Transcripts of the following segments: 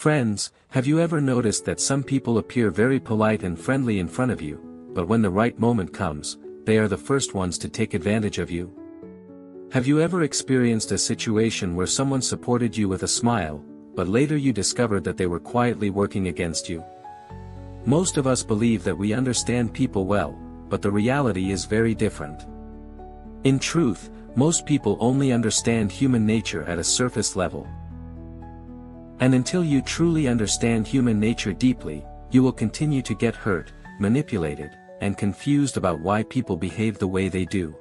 Friends, have you ever noticed that some people appear very polite and friendly in front of you, but when the right moment comes, they are the first ones to take advantage of you? Have you ever experienced a situation where someone supported you with a smile, but later you discovered that they were quietly working against you? Most of us believe that we understand people well, but the reality is very different. In truth, most people only understand human nature at a surface level. And until you truly understand human nature deeply, you will continue to get hurt, manipulated, and confused about why people behave the way they do.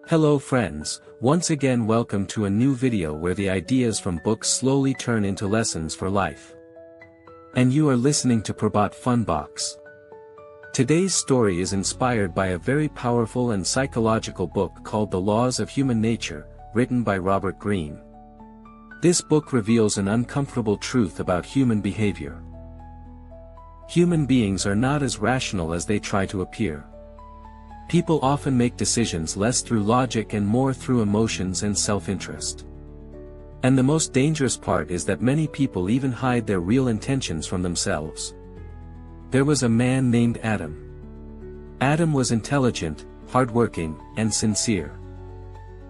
Hello friends, once again welcome to a new video where the ideas from books slowly turn into lessons for life. And you are listening to Prabhat Funbox. Today's story is inspired by a very powerful and psychological book called The Laws of Human Nature, written by Robert Greene. This book reveals an uncomfortable truth about human behavior. Human beings are not as rational as they try to appear. People often make decisions less through logic and more through emotions and self-interest. And the most dangerous part is that many people even hide their real intentions from themselves. There was a man named Adam. Adam was intelligent, hardworking, and sincere.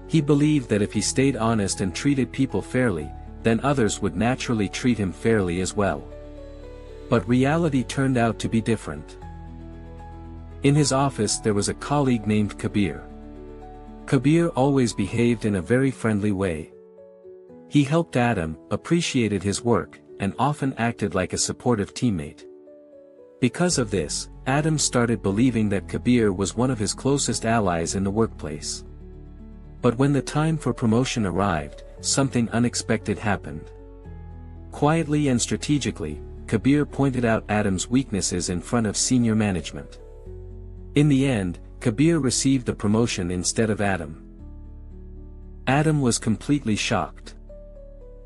He believed that if he stayed honest and treated people fairly, then others would naturally treat him fairly as well. But reality turned out to be different. In his office there was a colleague named Kabir. Kabir always behaved in a very friendly way. He helped Adam, appreciated his work, and often acted like a supportive teammate. Because of this, Adam started believing that Kabir was one of his closest allies in the workplace. But when the time for promotion arrived, something unexpected happened. Quietly and strategically, Kabir pointed out Adam's weaknesses in front of senior management. In the end, Kabir received the promotion instead of Adam. Adam was completely shocked.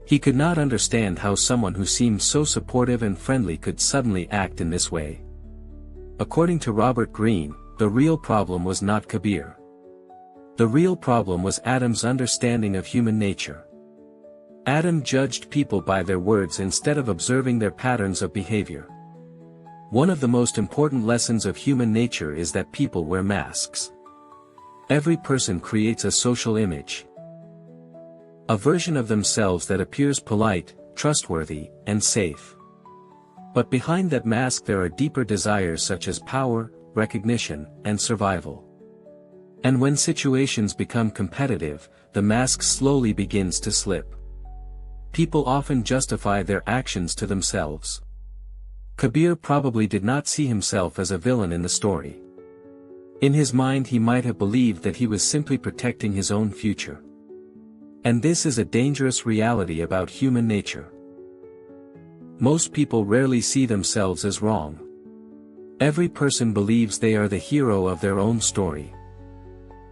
He could not understand how someone who seemed so supportive and friendly could suddenly act in this way. According to Robert Greene, the real problem was not Kabir. The real problem was Adam's understanding of human nature. Adam judged people by their words instead of observing their patterns of behavior. One of the most important lessons of human nature is that people wear masks. Every person creates a social image. A version of themselves that appears polite, trustworthy, and safe. But behind that mask there are deeper desires such as power, recognition, and survival. And when situations become competitive, the mask slowly begins to slip. People often justify their actions to themselves. Kabir probably did not see himself as a villain in the story. In his mind he might have believed that he was simply protecting his own future. And this is a dangerous reality about human nature. Most people rarely see themselves as wrong. Every person believes they are the hero of their own story.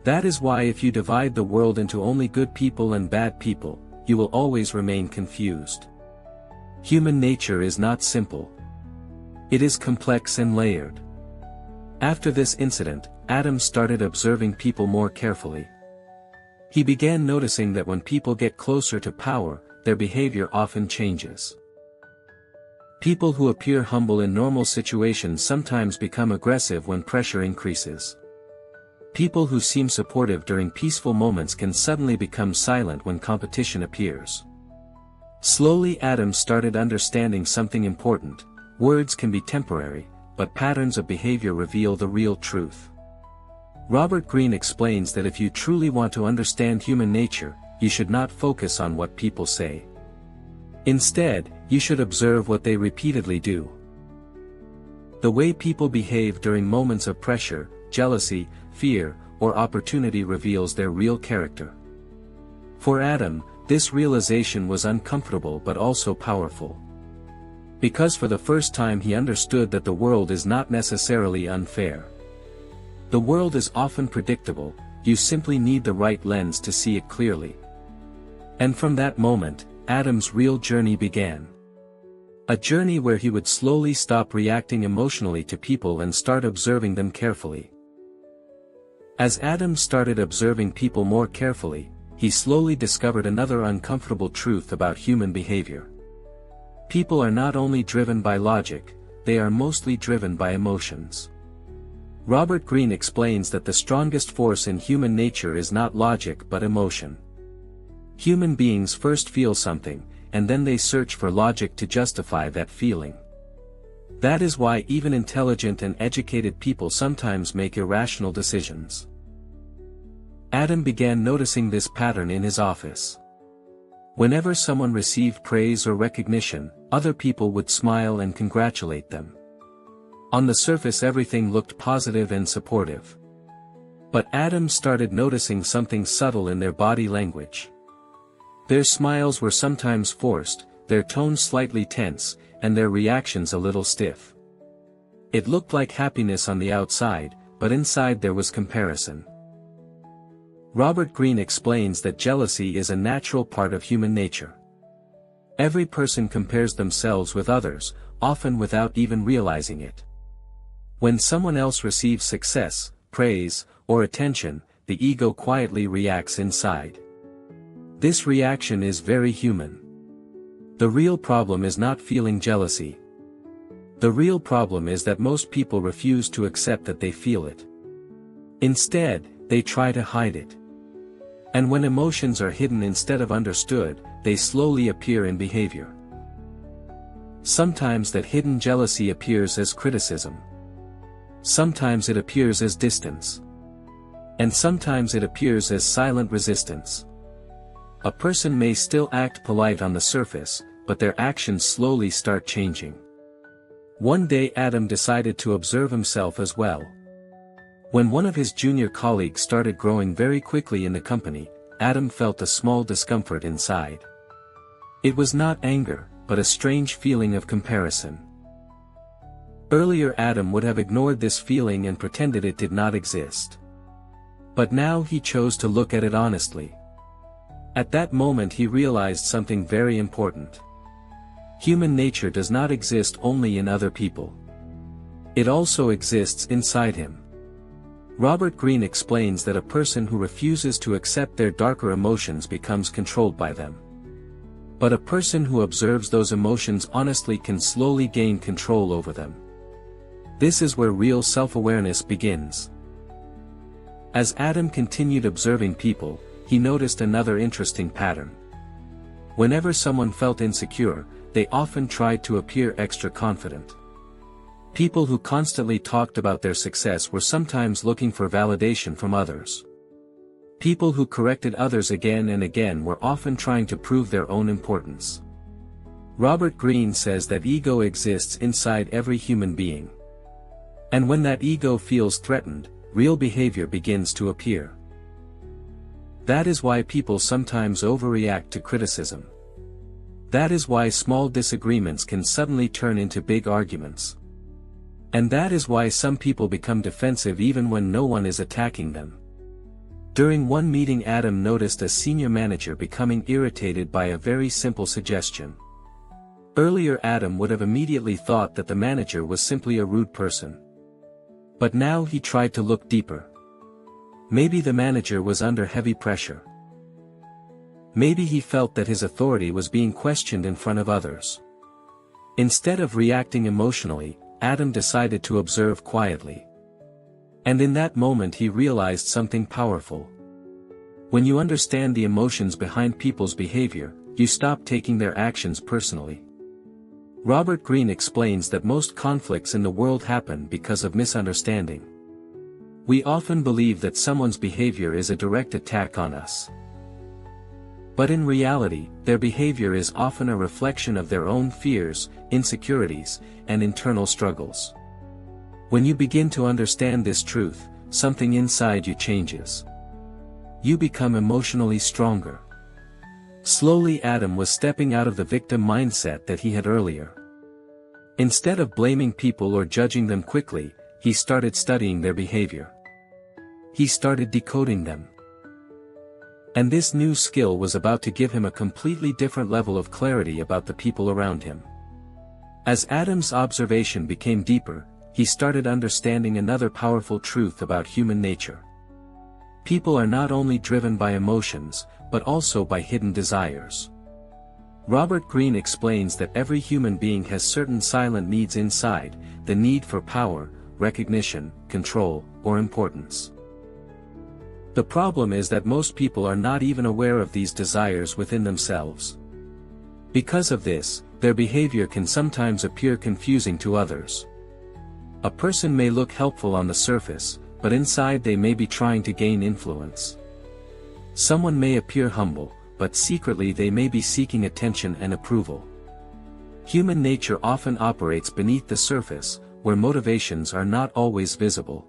That is why if you divide the world into only good people and bad people, you will always remain confused. Human nature is not simple. It is complex and layered. After this incident, Adam started observing people more carefully. He began noticing that when people get closer to power, their behavior often changes. People who appear humble in normal situations sometimes become aggressive when pressure increases. People who seem supportive during peaceful moments can suddenly become silent when competition appears. Slowly Adam started understanding something important: words can be temporary, but patterns of behavior reveal the real truth. Robert Greene explains that if you truly want to understand human nature, you should not focus on what people say. Instead, you should observe what they repeatedly do. The way people behave during moments of pressure, jealousy, fear, or opportunity reveals their real character. For Adam, this realization was uncomfortable but also powerful. Because for the first time he understood that the world is not necessarily unfair. The world is often predictable, you simply need the right lens to see it clearly. And from that moment, Adam's real journey began. A journey where he would slowly stop reacting emotionally to people and start observing them carefully. As Adam started observing people more carefully, he slowly discovered another uncomfortable truth about human behavior. People are not only driven by logic, they are mostly driven by emotions. Robert Greene explains that the strongest force in human nature is not logic but emotion. Human beings first feel something, and then they search for logic to justify that feeling. That is why even intelligent and educated people sometimes make irrational decisions. Adam began noticing this pattern in his office. Whenever someone received praise or recognition, other people would smile and congratulate them. On the surface everything looked positive and supportive. But Adam started noticing something subtle in their body language. Their smiles were sometimes forced, their tone slightly tense, and their reactions a little stiff. It looked like happiness on the outside, but inside there was comparison. Robert Greene explains that jealousy is a natural part of human nature. Every person compares themselves with others, often without even realizing it. When someone else receives success, praise, or attention, the ego quietly reacts inside. This reaction is very human. The real problem is not feeling jealousy. The real problem is that most people refuse to accept that they feel it. Instead, they try to hide it. And when emotions are hidden instead of understood, they slowly appear in behavior. Sometimes that hidden jealousy appears as criticism. Sometimes it appears as distance. And sometimes it appears as silent resistance. A person may still act polite on the surface, but their actions slowly start changing. One day Adam decided to observe himself as well. When one of his junior colleagues started growing very quickly in the company, Adam felt a small discomfort inside. It was not anger, but a strange feeling of comparison. Earlier Adam would have ignored this feeling and pretended it did not exist. But now he chose to look at it honestly. At that moment he realized something very important. Human nature does not exist only in other people. It also exists inside him. Robert Greene explains that a person who refuses to accept their darker emotions becomes controlled by them. But a person who observes those emotions honestly can slowly gain control over them. This is where real self-awareness begins. As Adam continued observing people, he noticed another interesting pattern. Whenever someone felt insecure, they often tried to appear extra confident. People who constantly talked about their success were sometimes looking for validation from others. People who corrected others again and again were often trying to prove their own importance. Robert Greene says that ego exists inside every human being. And when that ego feels threatened, real behavior begins to appear. That is why people sometimes overreact to criticism. That is why small disagreements can suddenly turn into big arguments. And that is why some people become defensive even when no one is attacking them. During one meeting Adam noticed a senior manager becoming irritated by a very simple suggestion. Earlier Adam would have immediately thought that the manager was simply a rude person. But now he tried to look deeper. Maybe the manager was under heavy pressure. Maybe he felt that his authority was being questioned in front of others. Instead of reacting emotionally, Adam decided to observe quietly. And in that moment he realized something powerful. When you understand the emotions behind people's behavior, you stop taking their actions personally. Robert Greene explains that most conflicts in the world happen because of misunderstanding. We often believe that someone's behavior is a direct attack on us. But in reality, their behavior is often a reflection of their own fears, insecurities, and internal struggles. When you begin to understand this truth, something inside you changes. You become emotionally stronger. Slowly Adam was stepping out of the victim mindset that he had earlier. Instead of blaming people or judging them quickly, he started studying their behavior. He started decoding them. And this new skill was about to give him a completely different level of clarity about the people around him. As Adam's observation became deeper, he started understanding another powerful truth about human nature. People are not only driven by emotions, but also by hidden desires. Robert Greene explains that every human being has certain silent needs inside, the need for power, recognition, control, or importance. The problem is that most people are not even aware of these desires within themselves. Because of this, their behavior can sometimes appear confusing to others. A person may look helpful on the surface, but inside they may be trying to gain influence. Someone may appear humble, but secretly they may be seeking attention and approval. Human nature often operates beneath the surface, where motivations are not always visible.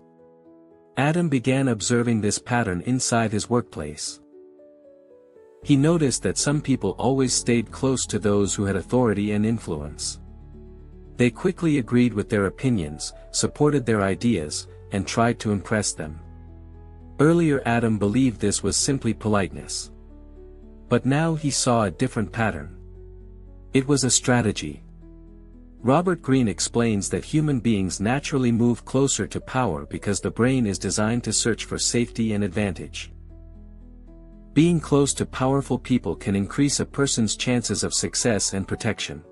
Adam began observing this pattern inside his workplace. He noticed that some people always stayed close to those who had authority and influence. They quickly agreed with their opinions, supported their ideas, and tried to impress them. Earlier Adam believed this was simply politeness. But now he saw a different pattern. It was a strategy. Robert Greene explains that human beings naturally move closer to power because the brain is designed to search for safety and advantage. Being close to powerful people can increase a person's chances of success and protection.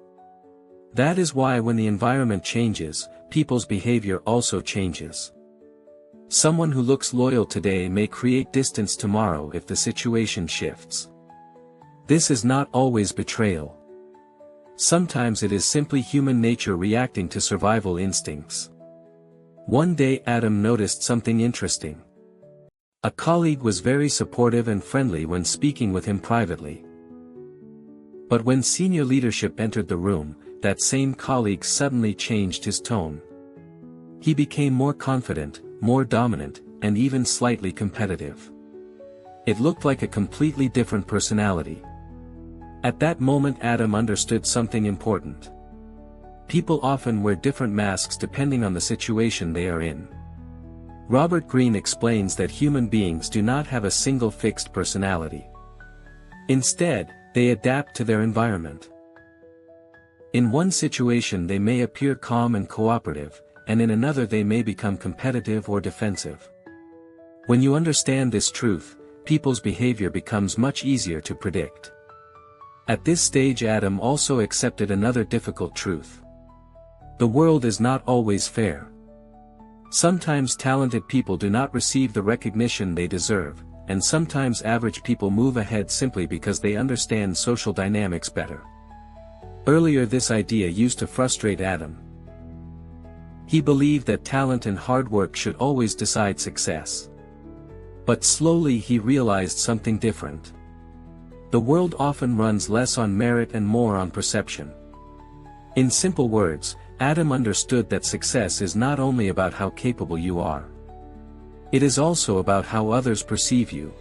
That is why when the environment changes, people's behavior also changes. Someone who looks loyal today may create distance tomorrow if the situation shifts. This is not always betrayal. Sometimes it is simply human nature reacting to survival instincts. One day Adam noticed something interesting. A colleague was very supportive and friendly when speaking with him privately. But when senior leadership entered the room, that same colleague suddenly changed his tone. He became more confident, more dominant, and even slightly competitive. It looked like a completely different personality. At that moment Adam understood something important. People often wear different masks depending on the situation they are in. Robert Greene explains that human beings do not have a single fixed personality. Instead, they adapt to their environment. In one situation they may appear calm and cooperative, and in another they may become competitive or defensive. When you understand this truth, people's behavior becomes much easier to predict. At this stage Adam also accepted another difficult truth. The world is not always fair. Sometimes talented people do not receive the recognition they deserve, and sometimes average people move ahead simply because they understand social dynamics better. Earlier this idea used to frustrate Adam. He believed that talent and hard work should always decide success. But slowly he realized something different. The world often runs less on merit and more on perception. In simple words, Adam understood that success is not only about how capable you are. It is also about how others perceive you.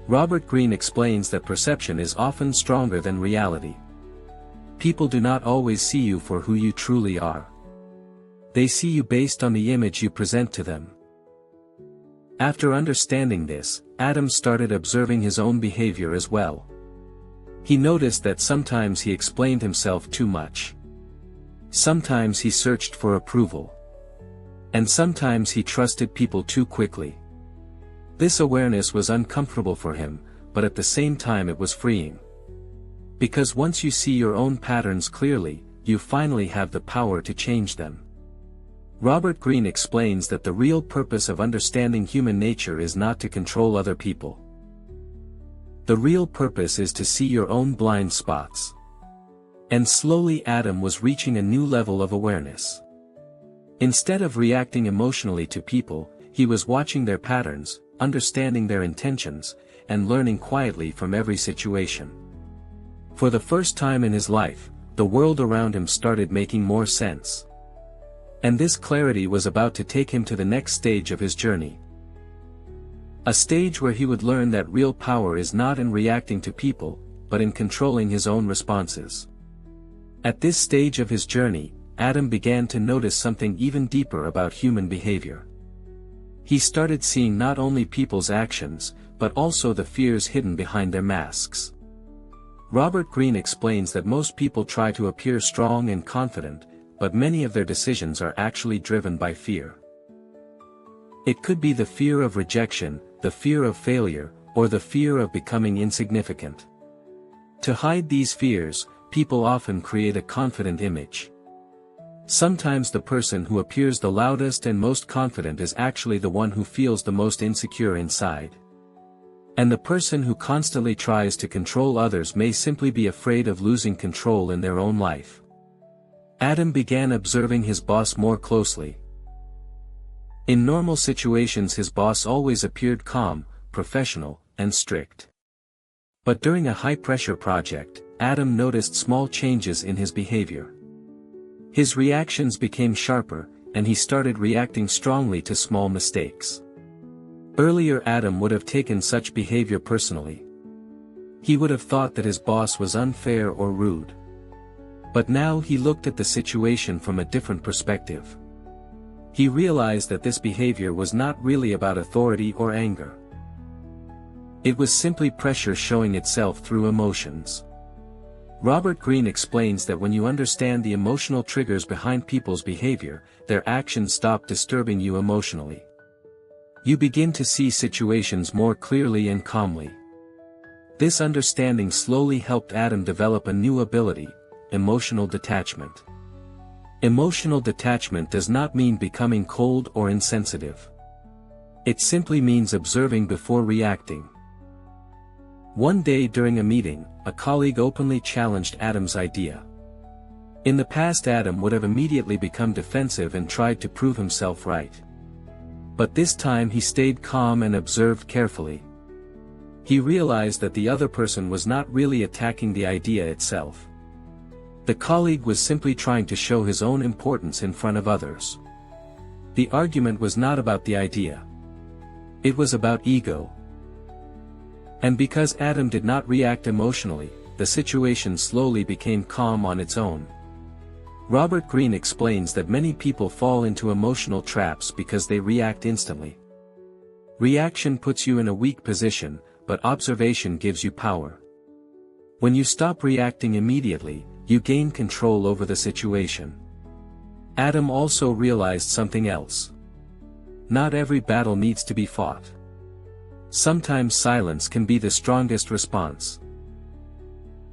Robert Greene explains that perception is often stronger than reality. People do not always see you for who you truly are. They see you based on the image you present to them. After understanding this, Adam started observing his own behavior as well. He noticed that sometimes he explained himself too much. Sometimes he searched for approval. And sometimes he trusted people too quickly. This awareness was uncomfortable for him, but at the same time it was freeing. Because once you see your own patterns clearly, you finally have the power to change them. Robert Greene explains that the real purpose of understanding human nature is not to control other people. The real purpose is to see your own blind spots. And slowly Adam was reaching a new level of awareness. Instead of reacting emotionally to people, he was watching their patterns, understanding their intentions, and learning quietly from every situation. For the first time in his life, the world around him started making more sense. And this clarity was about to take him to the next stage of his journey. A stage where he would learn that real power is not in reacting to people, but in controlling his own responses. At this stage of his journey, Adam began to notice something even deeper about human behavior. He started seeing not only people's actions, but also the fears hidden behind their masks. Robert Greene explains that most people try to appear strong and confident, but many of their decisions are actually driven by fear. It could be the fear of rejection, the fear of failure, or the fear of becoming insignificant. To hide these fears, people often create a confident image. Sometimes the person who appears the loudest and most confident is actually the one who feels the most insecure inside. And the person who constantly tries to control others may simply be afraid of losing control in their own life. Adam began observing his boss more closely. In normal situations his boss always appeared calm, professional, and strict. But during a high-pressure project, Adam noticed small changes in his behavior. His reactions became sharper, and he started reacting strongly to small mistakes. Earlier Adam would have taken such behavior personally. He would have thought that his boss was unfair or rude. But now he looked at the situation from a different perspective. He realized that this behavior was not really about authority or anger. It was simply pressure showing itself through emotions. Robert Greene explains that when you understand the emotional triggers behind people's behavior, their actions stop disturbing you emotionally. You begin to see situations more clearly and calmly. This understanding slowly helped Adam develop a new ability: emotional detachment. Emotional detachment does not mean becoming cold or insensitive. It simply means observing before reacting. One day during a meeting, a colleague openly challenged Adam's idea. In the past Adam would have immediately become defensive and tried to prove himself right. But this time he stayed calm and observed carefully. He realized that the other person was not really attacking the idea itself. The colleague was simply trying to show his own importance in front of others. The argument was not about the idea. It was about ego. And because Adam did not react emotionally, the situation slowly became calm on its own. Robert Greene explains that many people fall into emotional traps because they react instantly. Reaction puts you in a weak position, but observation gives you power. When you stop reacting immediately, you gain control over the situation. Adam also realized something else. Not every battle needs to be fought. Sometimes silence can be the strongest response.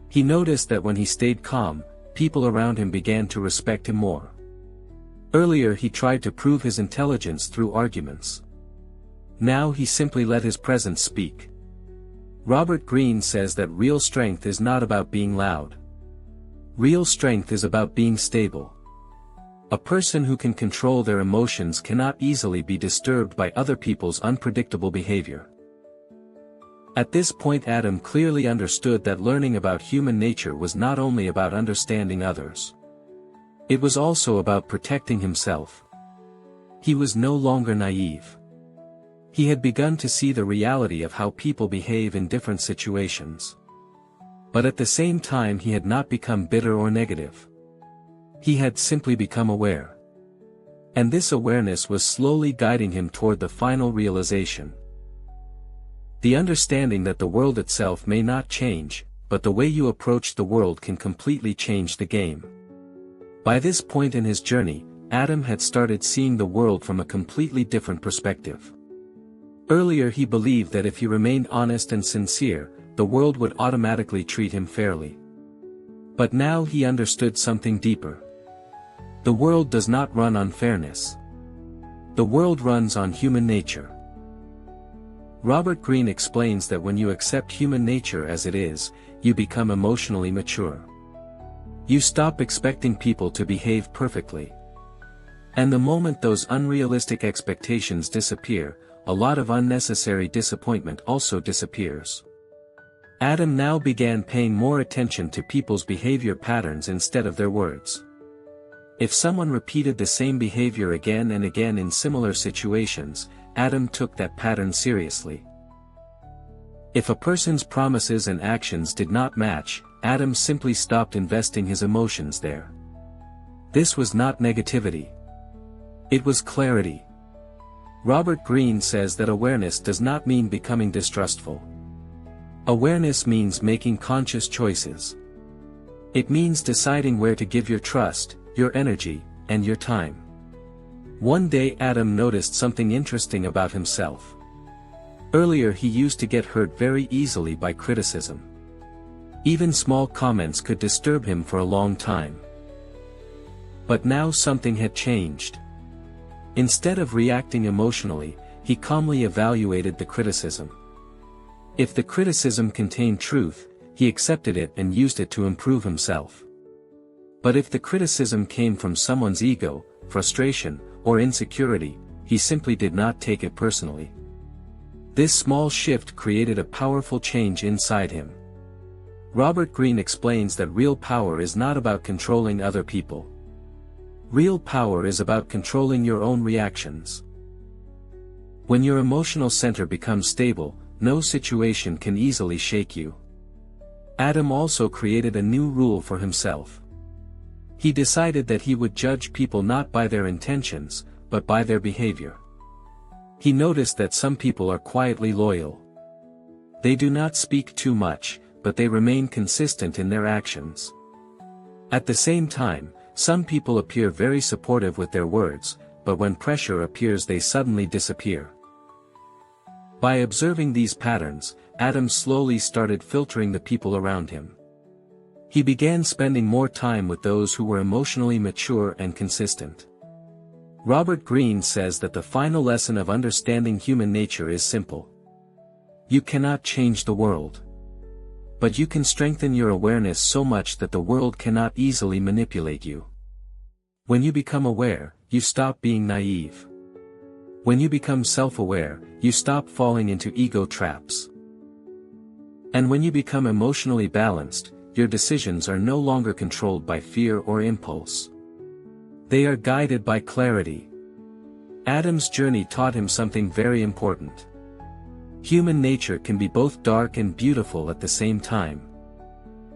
He noticed that when he stayed calm, people around him began to respect him more. Earlier he tried to prove his intelligence through arguments. Now he simply let his presence speak. Robert Greene says that real strength is not about being loud. Real strength is about being stable. A person who can control their emotions cannot easily be disturbed by other people's unpredictable behavior. At this point Adam clearly understood that learning about human nature was not only about understanding others. It was also about protecting himself. He was no longer naive. He had begun to see the reality of how people behave in different situations. But at the same time he had not become bitter or negative. He had simply become aware. And this awareness was slowly guiding him toward the final realization. The understanding that the world itself may not change, but the way you approach the world can completely change the game. By this point in his journey, Adam had started seeing the world from a completely different perspective. Earlier he believed that if he remained honest and sincere, the world would automatically treat him fairly. But now he understood something deeper. The world does not run on fairness. The world runs on human nature. Robert Greene explains that when you accept human nature as it is, you become emotionally mature. You stop expecting people to behave perfectly. And the moment those unrealistic expectations disappear, a lot of unnecessary disappointment also disappears. Adam now began paying more attention to people's behavior patterns instead of their words. If someone repeated the same behavior again and again in similar situations, Adam took that pattern seriously. If a person's promises and actions did not match, Adam simply stopped investing his emotions there. This was not negativity. It was clarity. Robert Greene says that awareness does not mean becoming distrustful. Awareness means making conscious choices. It means deciding where to give your trust, your energy, and your time. One day Adam noticed something interesting about himself. Earlier he used to get hurt very easily by criticism. Even small comments could disturb him for a long time. But now something had changed. Instead of reacting emotionally, he calmly evaluated the criticism. If the criticism contained truth, he accepted it and used it to improve himself. But if the criticism came from someone's ego, frustration, or insecurity, he simply did not take it personally. This small shift created a powerful change inside him. Robert Greene explains that real power is not about controlling other people. Real power is about controlling your own reactions. When your emotional center becomes stable, no situation can easily shake you. Adam also created a new rule for himself. He decided that he would judge people not by their intentions, but by their behavior. He noticed that some people are quietly loyal. They do not speak too much, but they remain consistent in their actions. At the same time, some people appear very supportive with their words, but when pressure appears they suddenly disappear. By observing these patterns, Adam slowly started filtering the people around him. He began spending more time with those who were emotionally mature and consistent. Robert Greene says that the final lesson of understanding human nature is simple. You cannot change the world. But you can strengthen your awareness so much that the world cannot easily manipulate you. When you become aware, you stop being naive. When you become self-aware, you stop falling into ego traps. And when you become emotionally balanced, your decisions are no longer controlled by fear or impulse. They are guided by clarity. Adam's journey taught him something very important. Human nature can be both dark and beautiful at the same time.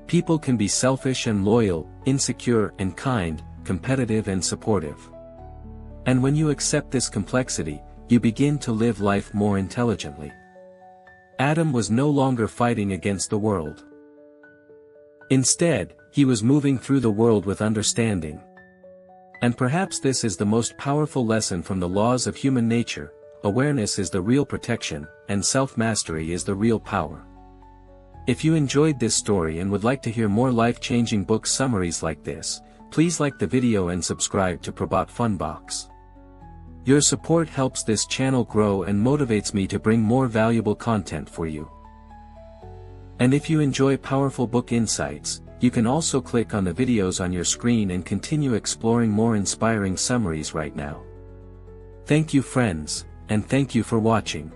People can be selfish and loyal, insecure and kind, competitive and supportive. And when you accept this complexity, you begin to live life more intelligently. Adam was no longer fighting against the world. Instead, he was moving through the world with understanding. And perhaps this is the most powerful lesson from the laws of human nature: awareness is the real protection, and self-mastery is the real power. If you enjoyed this story and would like to hear more life-changing book summaries like this, please like the video and subscribe to Prabhat Funbox. Your support helps this channel grow and motivates me to bring more valuable content for you. And if you enjoy powerful book insights, you can also click on the videos on your screen and continue exploring more inspiring summaries right now. Thank you friends, and thank you for watching.